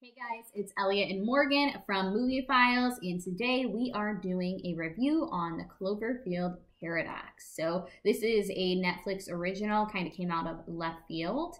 Hey guys, it's Elliott and Morgan from Movie Files, and today we are doing a review on the Cloverfield Paradox. So this is a Netflix original, kind of came out of left field.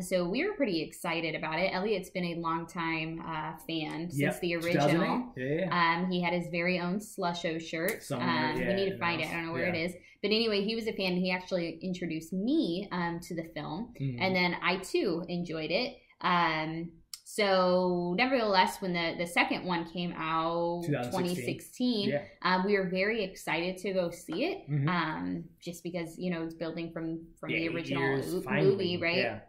So we were pretty excited about it. Elliott's been a longtime fan since the original. He had his very own Slusho shirt. We need to find it. I don't know where it is. But anyway, he was a fan. He actually introduced me to the film, and then I too enjoyed it. So nevertheless, when the second one came out, 2016, we were very excited to go see it, just because, you know, it's building from the original movie, right? Yeah.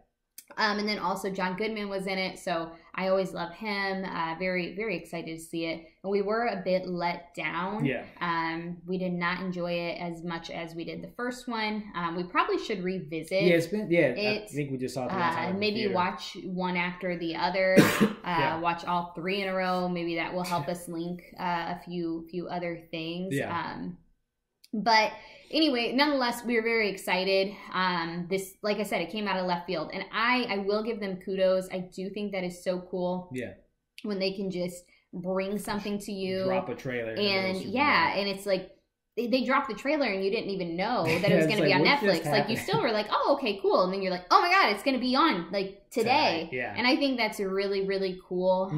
And then also John Goodman was in it, so I always love him. Very, very excited to see it. And we were a bit let down. We did not enjoy it as much as we did the first one. We probably should revisit. I think we just saw it. Maybe watch one after the other. Watch all three in a row. Maybe that will help us link a few other things. But anyway, nonetheless, we were very excited. This, like I said, it came out of left field. And I will give them kudos. I do think that is so cool. When they can just bring something to you. Drop a trailer. And and it's like, they dropped the trailer and you didn't even know that it was going to be on Netflix. Like, you still were like, oh, okay, cool. And then you're like, oh my God, it's going to be on, like, today. And I think that's really, really cool.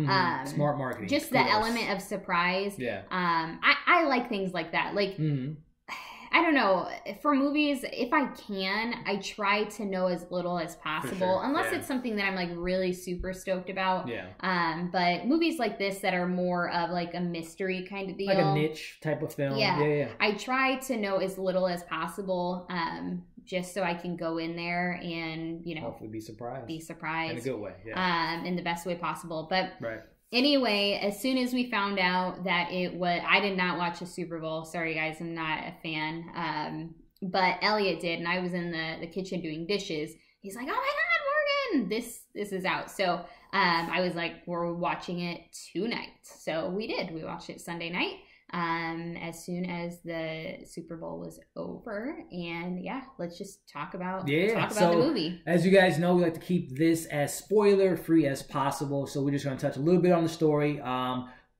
Smart marketing. Just the element of surprise. I like things like that. Like, I don't know. For movies, if I can, I try to know as little as possible, unless it's something that I'm like really super stoked about. But movies like this that are more of like a mystery kind of deal, like a niche type of film. I try to know as little as possible, just so I can go in there and, you know, hopefully be surprised in a good way, in the best way possible. But anyway, as soon as we found out that it was, I did not watch the Super Bowl. Sorry, guys, I'm not a fan. But Elliott did, and I was in the kitchen doing dishes. He's like, "Oh my God, Morgan, this is out." So I was like, "We're watching it tonight." So we did. We watched it Sunday night. As soon as the Super Bowl was over, and let's just talk about the movie. As you guys know, we like to keep this as spoiler free as possible, so we're just going to touch a little bit on the story,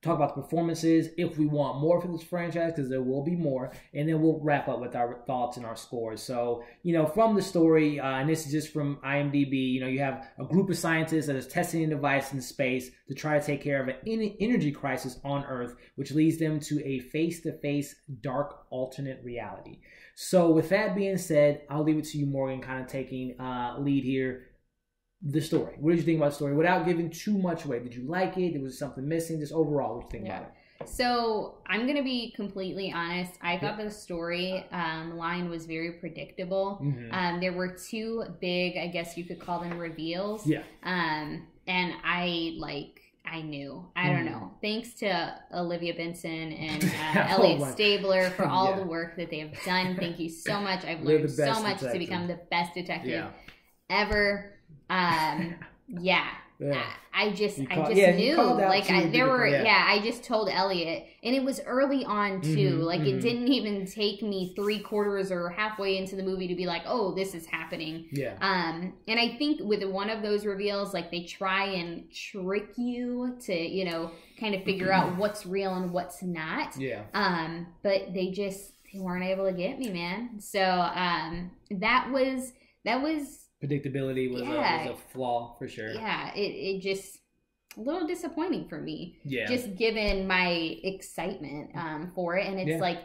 talk about the performances, if we want more for this franchise, because there will be more, and then we'll wrap up with our thoughts and our scores. So, you know, from the story, and this is just from IMDb, you know, you have a group of scientists that is testing a device in space to try to take care of an energy crisis on Earth, which leads them to a face-to-face dark alternate reality. So with that being said, I'll leave it to you, Morgan, kind of taking lead here. The story. What did you think about the story without giving too much away? Did you like it? Was something missing? Just overall, what did you think about it? So I'm going to be completely honest. I thought the story line was very predictable. There were two big, I guess you could call them reveals. And I knew. I don't know. Thanks to Olivia Benson and Elliot Stabler for all the work that they have done. Thank you so much. I've learned so much to become the best detective ever. I just knew, like, I just told Elliott, and it was early on too. It didn't even take me 3/4 or halfway into the movie to be like, oh, this is happening. And I think with one of those reveals, like, they try and trick you to, you know, kind of figure out what's real and what's not. But they weren't able to get me, man. So that was predictability was a flaw for sure. It just a little disappointing for me. Just given my excitement for it, and it's like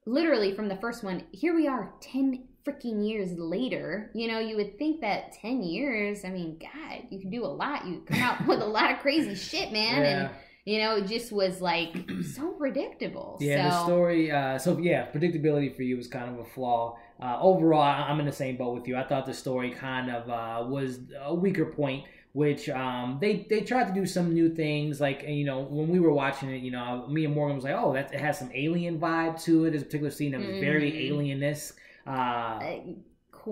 literally from the first one. Here we are, 10 freaking years later. You know, you would think that 10 years. I mean, God, you can do a lot. You come out with a lot of crazy shit, man, and. You know, it just was like so predictable. The story. Predictability for you was kind of a flaw. Overall, I'm in the same boat with you. I thought the story kind of was a weaker point, which they tried to do some new things. Like, you know, when we were watching it, you know, me and Morgan was like, oh, it has some alien vibe to it. There's a particular scene that was very alien-esque.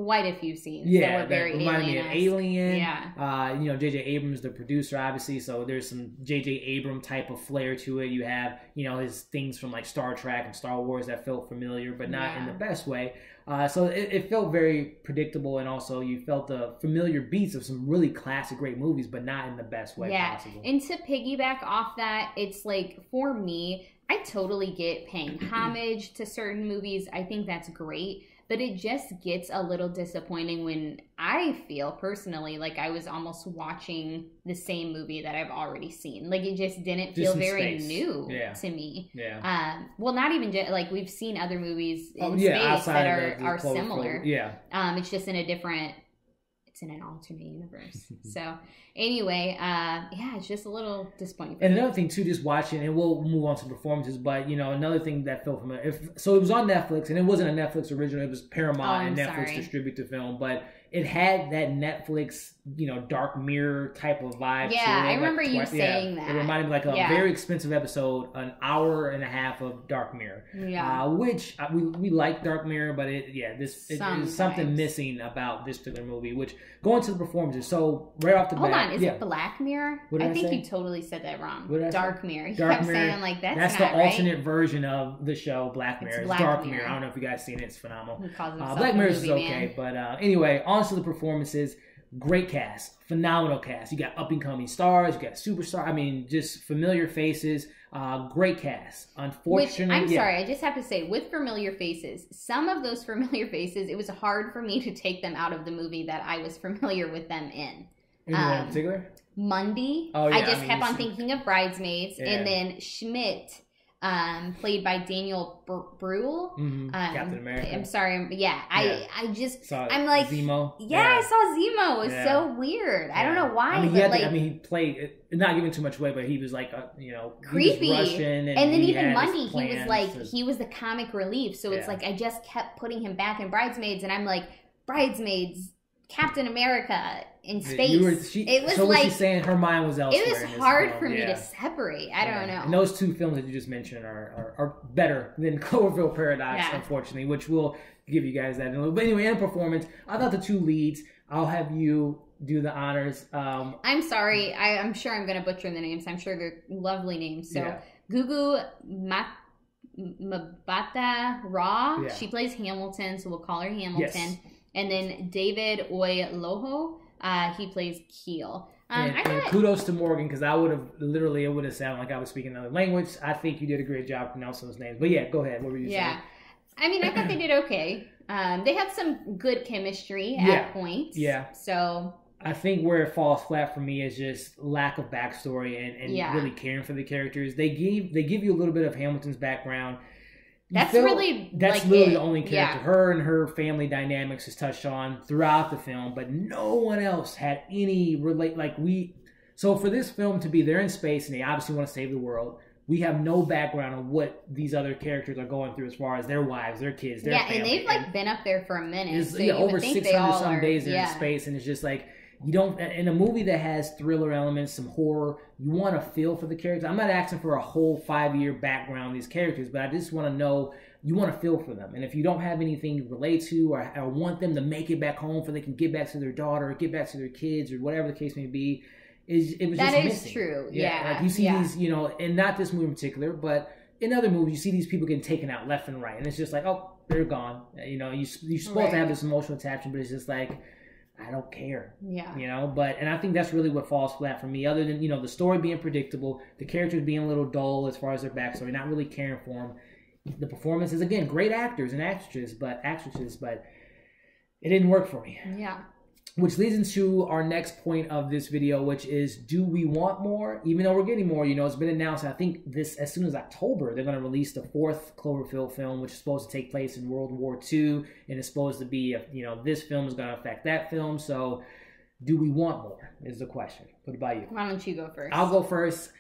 quite a few scenes that were very reminded me of Alien. Yeah. J.J. Abrams, the producer, obviously, so there's some J.J. Abrams type of flair to it. You have, his things from like Star Trek and Star Wars that felt familiar, but not in the best way. So it felt very predictable, and also you felt the familiar beats of some really classic, great movies, but not in the best way possible. And to piggyback off that, it's like, for me, I totally get paying homage to certain movies. I think that's great. But it just gets a little disappointing when I feel personally like I was almost watching the same movie that I've already seen. Like, it just didn't feel very new to me. Yeah. Well, not even just, like, we've seen other movies in space that are similar. Yeah. It's just in an alternate universe. So anyway, it's just a little disappointing. And another thing too, just watching, and we'll move on to performances, but another thing that felt familiar. So it was on Netflix, and it wasn't a Netflix original. It was Paramount and Netflix distribute the film, but it had that Netflix, Dark Mirror type of vibe. Yeah, I remember you saying that. It reminded me like a very expensive episode, an hour and a half of Dark Mirror. Yeah. Which we like Dark Mirror, but there's something missing about this particular movie. Which, going to the performances, so right off the bat. Hold on, is it Black Mirror? I think you totally said that wrong. Dark Mirror. You kept saying like that's the alternate version of the show Black Mirror. It's Dark Mirror. I don't know if you guys seen it. It's phenomenal. Black Mirror is okay, but anyway, on to the performances. Great cast, phenomenal cast. You got up and coming stars, you got superstars. I mean, just familiar faces. Great cast. Unfortunately, I'm sorry, I just have to say, with familiar faces, some of those familiar faces, it was hard for me to take them out of the movie that I was familiar with them in. Anyone in particular? Mundy. Oh, yeah, I just kept on thinking of Bridesmaids, and then Schmidt. Played by Daniel Brühl. Captain America. I'm sorry. I just, I'm like, Zemo. I saw Zemo. It's so weird. I don't know why. He played, not giving too much away, but he was like, creepy. He was Russian, and then even Mundy, he was like, he was the comic relief. So it's like, I just kept putting him back in Bridesmaids, and I'm like, Bridesmaids, Captain America in space. It was so like, she's saying her mind was elsewhere. It was hard for me to separate. I don't know. And those two films that you just mentioned are better than Cloverfield Paradox, unfortunately, which we'll give you guys that in a little. But anyway, in performance, I thought the two leads. I'll have you do the honors. I'm sorry. I'm sure I'm going to butcher the names. I'm sure they're lovely names. So Gugu Mbatha-Raw. She plays Hamilton, so we'll call her Hamilton. Yes. And then David Oyelowo, he plays Keel. And kudos to Morgan, because it would have sounded like I was speaking another language. I think you did a great job pronouncing those names. But go ahead. What were you saying? I mean, I thought they did okay. They had some good chemistry at points. Yeah. So I think where it falls flat for me is just lack of backstory and really caring for the characters. They give you a little bit of Hamilton's background. That's literally the only character. Yeah. Her and her family dynamics is touched on throughout the film, but no one else had any So for this film to be, they're in space and they obviously want to save the world. We have no background on what these other characters are going through as far as their wives, their kids, their family. And they've been up there for a minute. So over 600 some days they're in space, and it's just like, you don't, in a movie that has thriller elements, some horror, you want to feel for the characters. I'm not asking for a whole 5-year background on these characters, but I just want to know, you want to feel for them. And if you don't have anything you relate to or want them to make it back home so they can get back to their daughter or get back to their kids or whatever the case may be, it was just missing. That is true. Yeah. Like you see these, and not this movie in particular, but in other movies, you see these people getting taken out left and right. And it's just like, oh, they're gone. You're supposed to have this emotional attachment, but it's just like, I don't care. Yeah. And I think that's really what falls flat for me, other than, the story being predictable, the characters being a little dull as far as their backstory, not really caring for them. The performances, again, great actors and actresses, but it didn't work for me. Yeah. Which leads into our next point of this video, which is, do we want more? Even though we're getting more, it's been announced, I think as soon as October, they're going to release the 4th Cloverfield film, which is supposed to take place in World War II, and it's supposed to be, this film is going to affect that film. So, do we want more, is the question. What about you? Why don't you go first? I'll go first.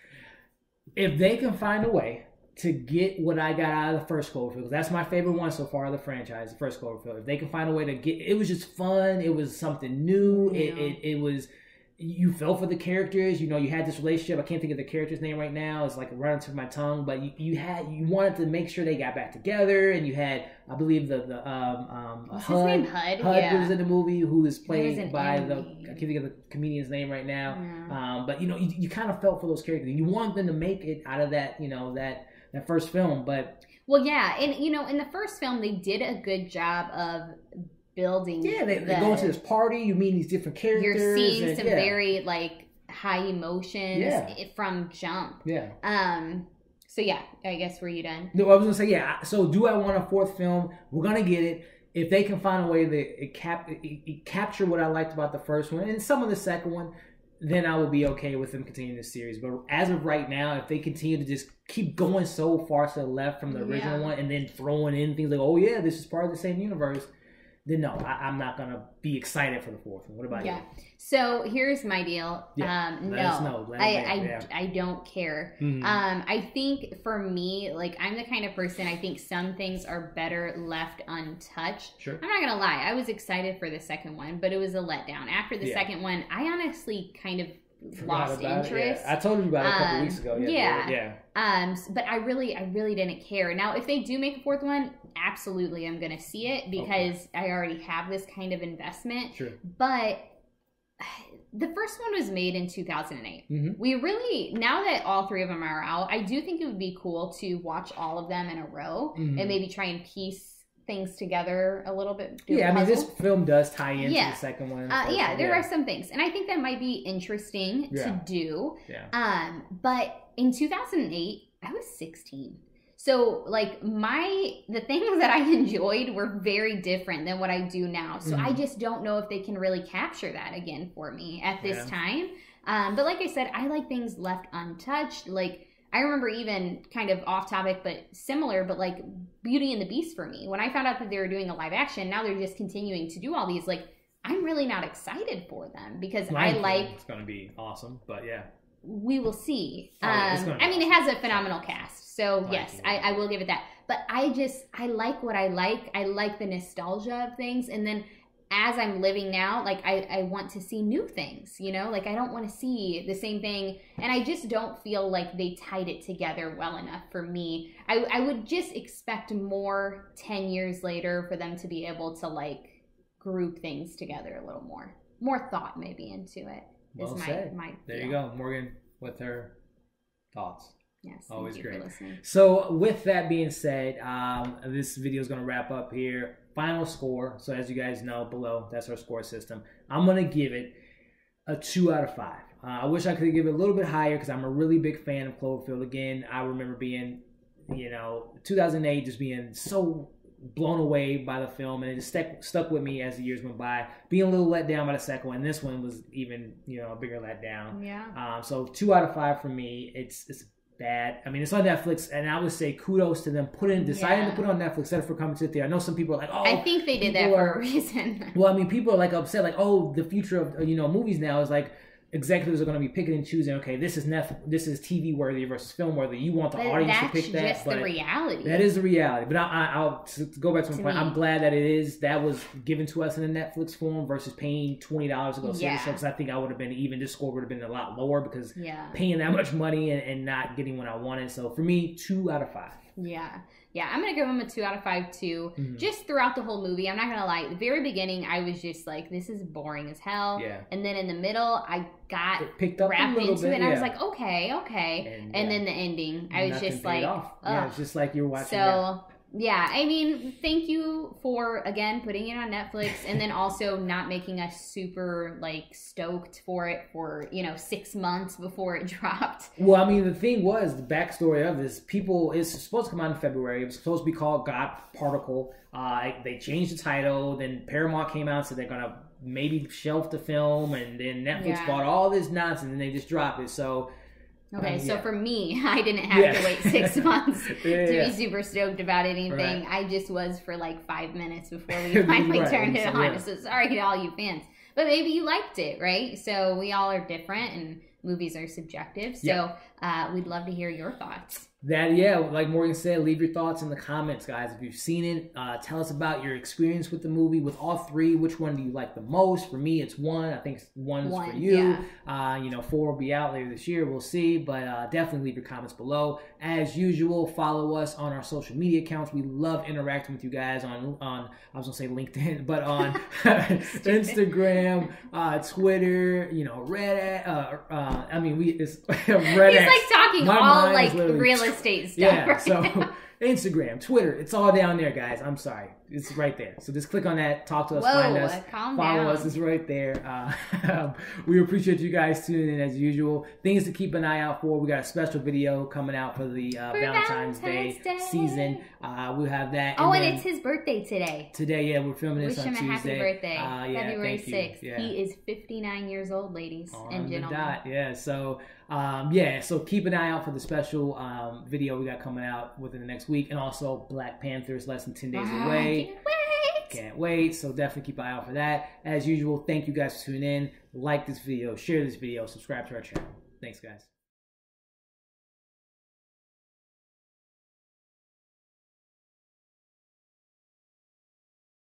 If they can find a way to get what I got out of the first Cloverfield, because that's my favorite one so far of the franchise, the first Cloverfield. If they can find a way to get, it was just fun. It was something new. Yeah. It was you felt for the characters. You know, you had this relationship. I can't think of the character's name right now. It's like running to my tongue. But you wanted to make sure they got back together. And you had, I believe, What's his name? Hud. Hud was in the movie, who is played by I can't think of the comedian's name right now. Yeah. But you know, you kind of felt for those characters. You want them to make it out of that, you know, that first film. But well, yeah, and you know, in the first film, they did a good job of building. Yeah, they go to this party. You meet these different characters. You're seeing some very like high emotions from jump. Yeah. So yeah, I guess were you done? No, I was gonna say yeah. So do I want a fourth film? We're gonna get it if they can find a way to capture what I liked about the first one and some of the second one. Then I would be okay with them continuing this series. But as of right now, if they continue to just keep going so far to the left from the original one and then throwing in things like, oh yeah, this is part of the same universe, then no, I'm not going to be excited for the fourth one. What about you? So here's my deal. Yeah. No, I don't care. Mm-hmm. I think for me, like I'm the kind of person, I think some things are better left untouched. Sure. I'm not going to lie. I was excited for the second one, but it was a letdown. After the second one, I honestly kind of lost interest. I told you about it a couple weeks ago. But I really didn't care. Now, if they do make a fourth one, absolutely, I'm going to see it because I already have this kind of investment. Sure. But the first one was made in 2008. Mm-hmm. We really, now that all three of them are out, I do think it would be cool to watch all of them in a row and maybe try and piece things together a little bit. I mean, this film does tie into the second one. There are some things, and I think that might be interesting to do. But in 2008, I was 16. So, like, the things that I enjoyed were very different than what I do now. So I just don't know if they can really capture that again for me at this time. But like I said, I like things left untouched. Like, I remember even kind of off topic, but similar, but like Beauty and the Beast for me. When I found out that they were doing a live action, now they're just continuing to do all these, like, I'm really not excited for them because it's going to be awesome, but we will see. I mean, it has a phenomenal cast, so yes, I will give it that. But I like what I like. I like the nostalgia of things, and then as I'm living now, like I want to see new things, you know, like I don't want to see the same thing, and I just don't feel like they tied it together well enough for me. I would just expect more 10 years later for them to be able to like group things together a little more thought maybe into it. Well said. There you go, Morgan, with her thoughts. Yes, always great. So with that being said, this video is going to wrap up here. Final score. So as you guys know below, that's our score system. I'm going to give it a 2 out of 5. I wish I could give it a little bit higher because I'm a really big fan of Cloverfield. Again, I remember being, 2008, just being so blown away by the film, and it just stuck with me as the years went by. Being a little let down by the second one. This one was even, a bigger letdown. Yeah. So 2 out of 5 for me. It's bad. I mean, it's on Netflix, and I would say kudos to them deciding to put it on Netflix instead of for coming to the theater. I know some people are like, oh, I think they did that for a reason. Well, I mean, people are like upset, like, oh, the future of movies now is like executives are going to be picking and choosing. Okay, this is TV worthy versus film worthy. You want the audience to pick that. That's just the reality. That is the reality. But I'll to go back to my point. I'm glad that was given to us in a Netflix form versus paying $20 to go see the show. Because I think I would have been this score would have been a lot lower because paying that much money and not getting what I wanted. So for me, 2 out of 5. Yeah, I'm going to give him a 2 out of 5 too. Mm-hmm. Just throughout the whole movie, I'm not going to lie. At the very beginning, I was just like, this is boring as hell. Yeah. And then in the middle, I got wrapped into it. And I was like, okay. And then the ending, I was just like, it's just like you're watching Yeah, I mean, thank you for, again, putting it on Netflix and then also not making us super, like, stoked for it for, 6 months before it dropped. Well, I mean, the thing was, the backstory of this, it's supposed to come out in February. It was supposed to be called God Particle. They changed the title. Then Paramount came out and said they're going to maybe shelf the film. And then Netflix bought all this nonsense and they just dropped it. So... Okay, so for me, I didn't have to wait 6 months to be super stoked about anything. Right. I just was for like 5 minutes before we finally turned it on. So sorry to all you fans. But maybe you liked it, right? So we all are different and movies are subjective. So we'd love to hear your thoughts. Like Morgan said, leave your thoughts in the comments, guys. If you've seen it, tell us about your experience with the movie. With all three, which one do you like the most? For me, it's 1. I think one's for you. Yeah. 4 will be out later this year. We'll see, but definitely leave your comments below. As usual, follow us on our social media accounts. We love interacting with you guys on I was gonna say LinkedIn, but on Instagram, Twitter, Reddit. It's Reddit. He's like talking all like real estate stuff. Yeah, right so now. Instagram, Twitter, it's all down there, guys. I'm sorry. It's right there. So just click on that, talk to us, find us, follow us. It's right there. We appreciate you guys tuning in as usual. Things to keep an eye out for. We got a special video coming out for the Valentine's Day season. We'll have that. And it's his birthday today. Today, we're filming this on Tuesday. Wish him a happy birthday. February 6th. Yeah. He is 59 years old, ladies and gentlemen. Yeah, so so keep an eye out for the special video we got coming out within the next week, and also Black Panther is less than 10 days away. Can't wait. So definitely keep an eye out for that. As usual, thank you guys for tuning in. Like this video, share this video, subscribe to our channel. Thanks, guys.